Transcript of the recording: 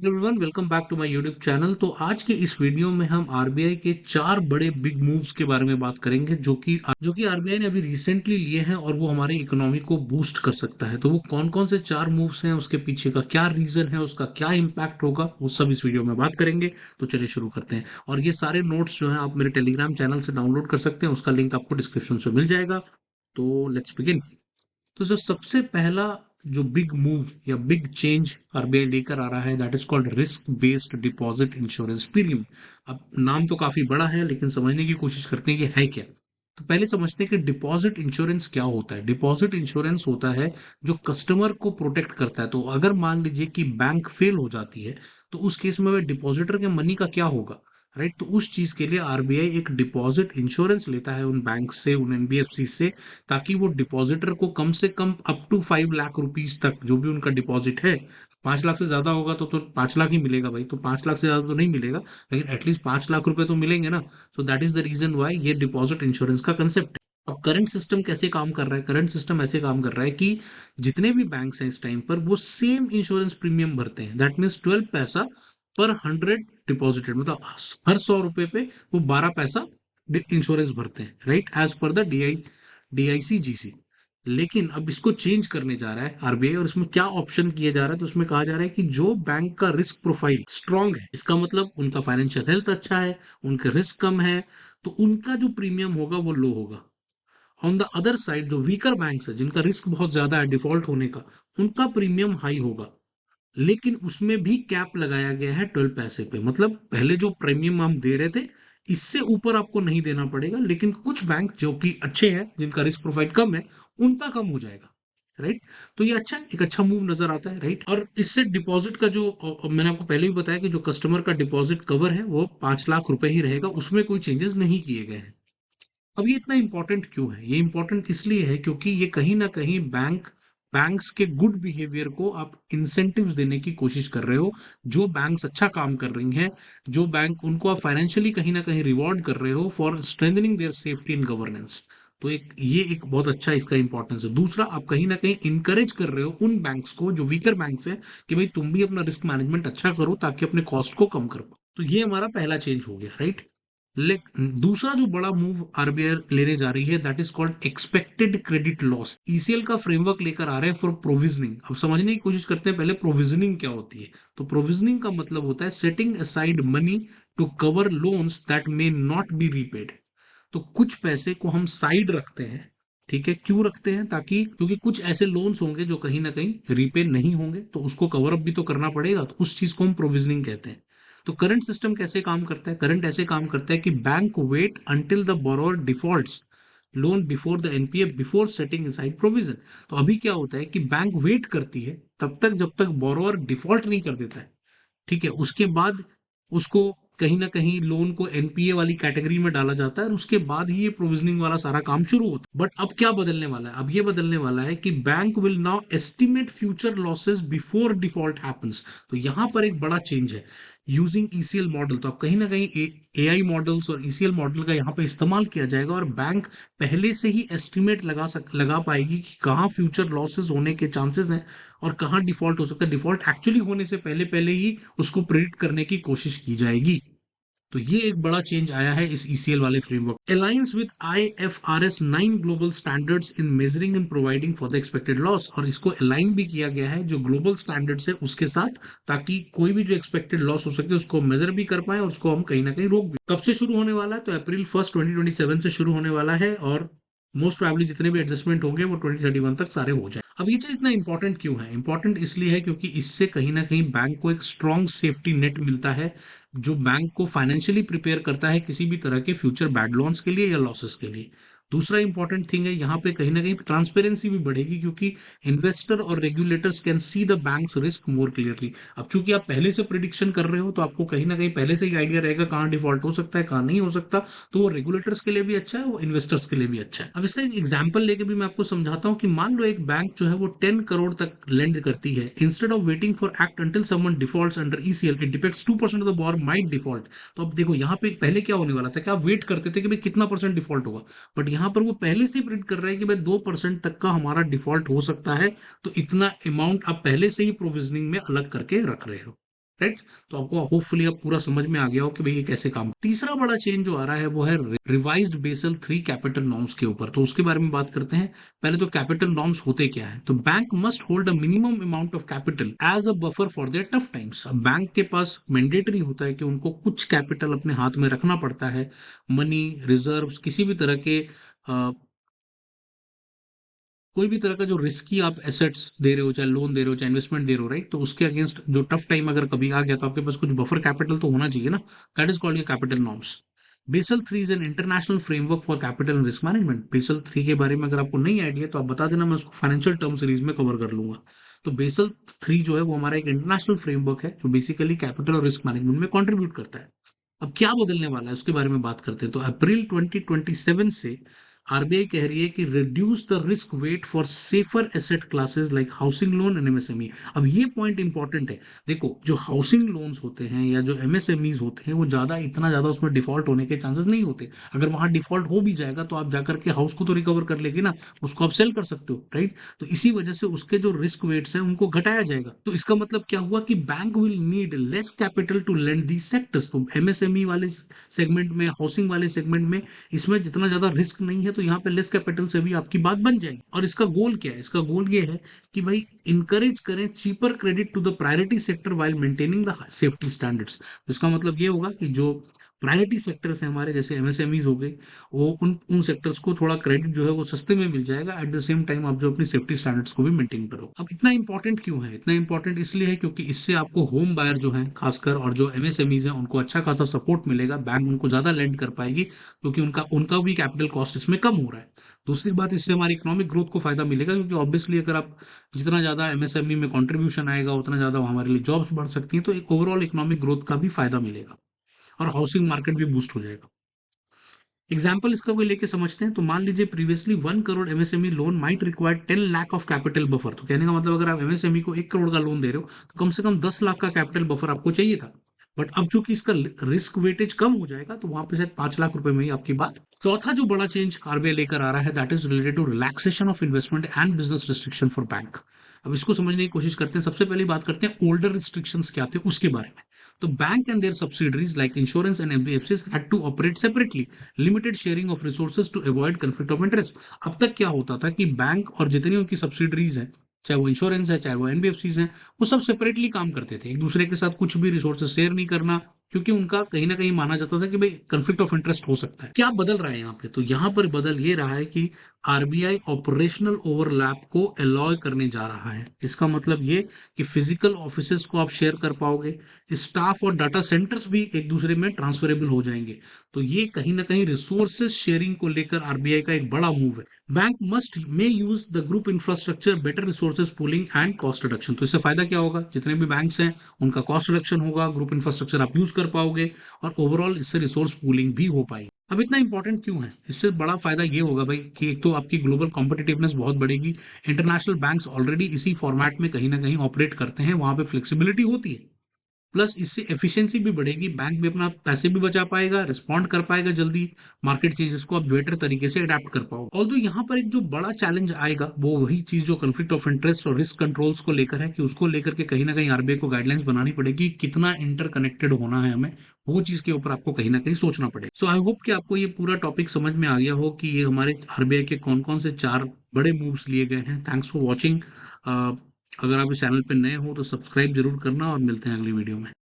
Everyone welcome back to my YouTube channel. तो आज के इस वीडियो में हम आरबीआई के चार बड़े बिग मूव्स के बारे में बात करेंगे जो कि आरबीआई ने अभी रिसेंटली लिए हैं और वो हमारे इकोनॉमी को बूस्ट कर सकता है। तो वो कौन कौन से चार मूव्स हैं, उसके पीछे का क्या रीजन है, उसका क्या इम्पैक्ट होगा, वो सब इस वीडियो में बात करेंगे। तो चलिए शुरू करते हैं। और ये सारे नोट्स जो है आप मेरे टेलीग्राम चैनल से डाउनलोड कर सकते हैं, उसका लिंक आपको डिस्क्रिप्शन में मिल जाएगा। तो लेट्स बिगिन। तो जो सबसे पहला जो बिग मूव या बिग चेंज आरबीआई लेकर आ रहा है, that is called risk based deposit insurance premium. अब नाम तो काफी बड़ा है, लेकिन समझने की कोशिश करते हैं कि है क्या। तो पहले समझते हैं कि डिपॉजिट इंश्योरेंस क्या होता है। डिपॉजिट इंश्योरेंस होता है जो कस्टमर को प्रोटेक्ट करता है। तो अगर मान लीजिए कि बैंक फेल हो जाती है, तो उस केस में डिपॉजिटर के मनी का क्या होगा, राइट। तो उस चीज के लिए आरबीआई एक डिपॉजिट इंश्योरेंस लेता है उन बैंक से, उन एनबीएफसी से, ताकि वो डिपॉजिटर को कम से कम अप टू 5 लाख रुपीज तक जो भी उनका डिपॉजिट है, 5 लाख से ज्यादा होगा तो 5 लाख ही मिलेगा भाई, तो 5 लाख से ज्यादा तो नहीं मिलेगा, लेकिन एटलीस्ट 5 लाख रुपए तो मिलेंगे ना। तो that is the reason why ये डिपॉजिट इंश्योरेंस का कंसेप्ट है। अब करंट सिस्टम कैसे काम कर रहा है? करंट सिस्टम ऐसे काम कर रहा है कि जितने भी बैंक्स हैं इस टाइम पर वो सेम इंश्योरेंस प्रीमियम भरते हैं। दैट मीन्स 12 पैसा पर 100 डिपॉजिटेड, मतलब हर 100 रुपए पे वो 12 पैसा इंश्योरेंस भरते हैं, right, as per the DICGC. लेकिन अब इसको चेंज करने जा रहा है आरबीआई, और इसमें क्या ऑप्शन किया जा रहा है, तो उसमें कहा जा रहा है कि जो बैंक का रिस्क प्रोफाइल स्ट्रांग है, इसका मतलब उनका फाइनेंशियल हेल्थ अच्छा है, उनका रिस्क कम है, तो उनका जो प्रीमियम होगा वो लो होगा। ऑन द अदर साइड जो वीकर बैंक्स है, जिनका रिस्क बहुत ज्यादा है डिफॉल्ट होने का, उनका प्रीमियम हाई होगा। लेकिन उसमें भी कैप लगाया गया है 12 पैसे पे। मतलब पहले जो प्रीमियम हम दे रहे थे, इससे ऊपर आपको नहीं देना पड़ेगा, लेकिन कुछ बैंक जो कि अच्छे हैं, जिनका रिस्क प्रोफाइल कम है, उनका कम हो जाएगा, राइट। तो ये अच्छा, एक अच्छा मूव नजर आता है, राइट। और इससे डिपॉजिट का जो मैंने आपको पहले भी बताया कि जो कस्टमर का डिपॉजिट कवर है वो 5 लाख रुपए ही रहेगा, उसमें कोई चेंजेस नहीं किए गए हैं। अब ये इतना इंपॉर्टेंट क्यों है? ये इंपॉर्टेंट इसलिए है क्योंकि ये कहीं ना कहीं बैंक्स के गुड बिहेवियर को आप इंसेंटिव्स देने की कोशिश कर रहे हो। जो बैंक्स अच्छा काम कर रही हैं, जो बैंक, उनको आप फाइनेंशियली कहीं ना कहीं रिवॉर्ड कर रहे हो for strengthening their safety and governance. तो एक बहुत अच्छा इसका इंपॉर्टेंस है। दूसरा, आप कहीं ना कहीं इंकरेज कर रहे हो उन बैंक्स को जो वीकर बैंक्स हैं, कि भाई तुम भी अपना रिस्क मैनेजमेंट अच्छा करो ताकि अपने कॉस्ट को कम कर पाओ। तो ये हमारा पहला चेंज हो गया, राइट। दूसरा जो बड़ा मूव आरबीआई लेने जा रही है, that is called expected credit loss. ECL का फ्रेमवर्क लेकर आ रहे हैं फॉर प्रोविजनिंग। अब समझने की कोशिश करते हैं पहले प्रोविजनिंग क्या होती है। तो प्रोविजनिंग का मतलब होता है setting aside money to cover loans that may not be repaid. तो कुछ पैसे को हम साइड रखते हैं, ठीक है। क्यों रखते हैं? ताकि, क्योंकि कुछ ऐसे लोन्स होंगे जो कहीं ना कहीं रीपे नहीं होंगे, तो उसको कवर अप भी तो करना पड़ेगा, तो उस चीज को हम प्रोविजनिंग कहते हैं। तो करंट सिस्टम कैसे काम करता है? करंट ऐसे काम करता है कि bank wait until the borrower defaults loan before the NPA before setting inside provision. तो अभी क्या होता है कि बैंक वेट करती है तब तक जब तक बोरोअर डिफॉल्ट नहीं कर देता है, ठीक है। उसके बाद उसको कहीं ना कहीं लोन को एनपीए वाली कैटेगरी में डाला जाता है, और उसके बाद ही ये प्रोविजनिंग वाला सारा काम शुरू होता है। बट अब क्या बदलने वाला है? अब ये बदलने वाला है कि bank will now estimate future losses before default happens. तो यहां पर एक बड़ा चेंज है, यूजिंग ईसीएल मॉडल। तो अब कहीं ना कहीं एआई मॉडल्स और ईसीएल मॉडल का यहाँ पे इस्तेमाल किया जाएगा, और बैंक पहले से ही एस्टिमेट लगा पाएगी कि कहाँ फ्यूचर लॉसेस होने के चांसेस हैं और कहाँ डिफॉल्ट हो सकता है। डिफॉल्ट एक्चुअली होने से पहले पहले ही उसको प्रिडिक्ट करने की कोशिश की जाएगी। तो ये एक बड़ा चेंज आया है इस ईसीएल वाले framework. Alliance with IFRS 9 global standards in measuring and providing for the expected loss. और इसको अलाइन भी किया गया है जो ग्लोबल स्टैंडर्ड्स है उसके साथ, ताकि कोई भी जो एक्सपेक्टेड लॉस हो सके उसको मेजर भी कर पाए और उसको हम कहीं ना कहीं रोक भी। कब से शुरू होने वाला है? तो April 1 2027 से शुरू होने वाला है, और मोस्ट प्रोबेबली जितने भी एडजस्टमेंट होंगे वो 2031 तक सारे हो जाए। अब ये चीज इतना इंपॉर्टेंट क्यों है? इंपॉर्टेंट इसलिए है क्योंकि इससे कहीं ना कहीं बैंक को एक स्ट्रॉन्ग सेफ्टी नेट मिलता है, जो बैंक को फाइनेंशियली प्रिपेयर करता है किसी भी तरह के फ्यूचर बैड लॉन्स के लिए या लॉसेस के लिए। दूसरा इंपॉर्टेंट थिंग है, यहाँ पे कहीं ना कहीं ट्रांसपेरेंसी भी बढ़ेगी, क्योंकि इन्वेस्टर और regulators can see the banks risk more clearly. अब चूंकि आप पहले से प्रिडिक्शन कर रहे हो, तो आपको कहीं ना कहीं पहले से ही आइडिया रहेगा कहाँ डिफॉल्ट हो सकता है, कहाँ नहीं हो सकता। तो वो रेगुलेटर्स के लिए भी अच्छा है, वो इन्वेस्टर्स के लिए भी अच्छा है। अब इसका एक एग्जाम्पल लेके भी मैं आपको समझाता हूँ कि मान लो एक बैंक जो है वो 10 करोड़ तक लेंड करती है। Instead of waiting for act until someone defaults under ECL, it depicts 2% of the bore might default. तो अब देखो यहाँ पे पहले क्या होने वाला था कि आप वेट करते थे कि भाई कितना परसेंट डिफॉल्ट होगा, बट यहाँ पर वो पहले से ही प्रिडिक्ट कर रहे हैं कि भाई 2% तक का हमारा डिफॉल्ट हो सकता है। तो इतना अमाउंट आप पहले से ही प्रोविजनिंग में अलग करके रख रहे हो। राइट। तो आपको होपफुली अब पूरा समझ में आ गया हो कि भाई ये कैसे काम। तीसरा बड़ा चेंज जो आ रहा है वो है रिवाइज्ड बेसल 3 कैपिटल नॉर्म्स के ऊपर। तो उसके बारे में बात करते हैं। पहले तो कैपिटल नॉर्म्स होते क्या है। तो bank must hold a minimum amount of capital as a buffer for their tough times. अब बैंक के पास मैंडेटरी होता है कि उनको कुछ कैपिटल अपने हाथ में रखना पड़ता है। मनी, रिजर्व्स, किसी भी तरह के कोई भी तरह का जो रिस्की आप एसेट्स दे रहे हो, चाहे लोन दे रहे हो, चाहे इन्वेस्टमेंट दे रहे हो, राइट, तो उसके अगेंस्ट जो टफ टाइम अगर कभी आ गया तो आपके पास कुछ बफर कैपिटल तो होना चाहिए ना। That is called your capital norms. Basel 3 is an international framework for capital and risk management. Basel 3 के बारे में अगर आपको नहीं आइडिया तो आप बता देना, मैं उसको फाइनेंशियल टर्म सीरीज में कवर कर लूंगा। तो बेसल 3 जो है वो हमारा एक इंटरनेशनल फ्रेमवर्क है जो बेसिकली कैपिटल और रिस्क मैनेजमेंट में कंट्रीब्यूट करता है। अब क्या बदलने वाला है उसके बारे में बात करते हैं। तो अप्रैल 2027 से आरबीआई कह रही है कि reduce the risk wait for safer asset classes like housing loan and MSME. अब ये पॉइंट इंपॉर्टेंट है। देखो, जो हाउसिंग लोन्स होते हैं या जो एमएसएमईज होते हैं वो इतना ज्यादा उसमें डिफॉल्ट होने के चांसेस नहीं होते। अगर वहां डिफॉल्ट हो भी जाएगा तो आप जाकर के हाउस को तो रिकवर कर लेगी ना, उसको आप सेल कर सकते हो, राइट। तो इसी वजह से उसके जो रिस्क वेट्स हैं उनको घटाया जाएगा। तो इसका मतलब क्या हुआ कि bank will need less capital to lend the sectors. तो एमएसएमई वाले सेगमेंट में, हाउसिंग वाले सेगमेंट में, इसमें जितना ज्यादा रिस्क नहीं है तो यहाँ पे लेस कैपिटल से भी आपकी बात बन जाएगी। और इसका गोल क्या है। इसका गोल ये है कि भाई इंकरेज करें cheaper credit to the priority sector while maintaining the safety standards. तो इसका मतलब ये होगा कि जो प्रायोरिटी सेक्टर्स हैं हमारे, जैसे एमएसएमईज हो गए, वो उन सेक्टर्स को थोड़ा क्रेडिट जो है वो सस्ते में मिल जाएगा। एट द सेम टाइम आप जो अपनी सेफ्टी स्टैंडर्ड्स को भी मेंटेन करो। अब इतना इंपॉर्टेंट क्यों है। इतना इंपॉर्टेंट इसलिए है क्योंकि इससे आपको होम बायर जो है खासकर, और जो एमएसएमईज हैं उनको अच्छा खासा सपोर्ट मिलेगा। बैंक उनको ज्यादा लेंड कर पाएगी क्योंकि उनका उनका भी कैपिटल कॉस्ट इसमें कम हो रहा है। दूसरी बात, इससे हमारी इकोनॉमिक ग्रोथ को फायदा मिलेगा क्योंकि ऑब्वियसली अगर आप जितना ज्यादा एमएसएमई में कंट्रीब्यूशन आएगा उतना ज्यादा हमारे लिए जॉब्स बढ़ सकती हैं। तो एक ओवरऑल इकोनॉमिक ग्रोथ का भी फायदा मिलेगा और हाउसिंग मार्केट भी बूस्ट हो जाएगा। एग्जाम्पल इसका कोई लेके समझते हैं। तो मान लीजिए previously 1 crore MSME loan might require 10 lakh of capital buffer. तो कहने का मतलब अगर आप एमएसएमई को 1 करोड़ का लोन दे रहे हो तो कम से कम 10 लाख का कैपिटल बफर आपको चाहिए था। बट अब चूंकि इसका रिस्क वेटेज कम हो जाएगा तो वहां पे शायद 5 लाख रुपए में ही आपकी बात। चौथा जो बड़ा चेंज आरबीआई लेकर आ रहा है that is related to relaxation of investment and business restriction for bank. अब इसको समझने की कोशिश करते हैं। सबसे पहले बात करते हैं ओल्डर रिस्ट्रिक्शंस क्या थे उसके बारे में। तो bank and their subsidiaries like insurance and NBFCs had to operate separately, limited sharing of resources to avoid conflict of interest. अब तक क्या होता था कि बैंक और जितनी उनकी सब्सिडरीज हैं, चाहे वो इंश्योरेंस है चाहे वो एनबीएफसीज हैं, वो सब सेपरेटली काम करते थे, एक दूसरे के साथ कुछ भी रिसोर्सेज शेयर नहीं करना, क्योंकि उनका कहीं ना कहीं माना जाता था कि भाई कंफ्लिक्ट ऑफ इंटरेस्ट हो सकता है। क्या बदल रहा है यहाँ पे। तो यहाँ पर बदल ये रहा है कि आरबीआई ऑपरेशनल ओवरलैप को अलॉय करने जा रहा है। इसका मतलब ये कि फिजिकल ऑफिसेस को आप शेयर कर पाओगे, स्टाफ और डाटा सेंटर्स भी एक दूसरे में ट्रांसफरेबल हो जाएंगे। तो ये कहीं ना कहीं रिसोर्सेज शेयरिंग को लेकर आरबीआई का एक बड़ा मूव है। Bank must may use the group infrastructure better resources pooling and cost reduction. तो इससे फायदा क्या होगा, जितने भी बैंक्स हैं उनका कॉस्ट रिडक्शन होगा, ग्रुप इंफ्रास्ट्रक्चर आप यूज कर पाओगे और ओवरऑल इससे रिसोर्स पूलिंग भी हो पाएगी। अब इतना इंपॉर्टेंट क्यों है। इससे बड़ा फायदा ये होगा भाई कि एक तो आपकी ग्लोबल कॉम्पिटिटिवनेस बहुत बढ़ेगी। इंटरनेशनल बैंक्स ऑलरेडी इसी फॉर्मेट में कहीं ना कहीं ऑपरेट करते हैं, वहां पे फ्लेक्सिबिलिटी होती है। प्लस इससे एफिशिएंसी भी बढ़ेगी, बैंक भी अपना पैसे भी बचा पाएगा, रिस्पॉन्ड कर पाएगा जल्दी, मार्केट चेंजेस को आप बेटर तरीके से अडेप्ट कर पाओगे। ऑल्दो यहाँ पर एक जो बड़ा चैलेंज आएगा वो वही चीज जो कॉन्फ्लिक्ट ऑफ इंटरेस्ट और रिस्क कंट्रोल्स को लेकर है, कि उसको लेकर के कहीं ना कहीं आरबीआई को गाइडलाइंस बनानी पड़ेगी, कितना इंटरकनेक्टेड होना है हमें, वो चीज के ऊपर आपको कहीं ना कहीं सोचना पड़ेगा। सो आई होप कि आपको ये पूरा टॉपिक समझ में आ गया हो कि ये हमारे आरबीआई के कौन कौन से 4 बड़े मूव्स लिए गए हैं। Thanks for watching. अगर आप इस चैनल पे नए हो तो सब्सक्राइब जरूर करना और मिलते हैं अगली वीडियो में।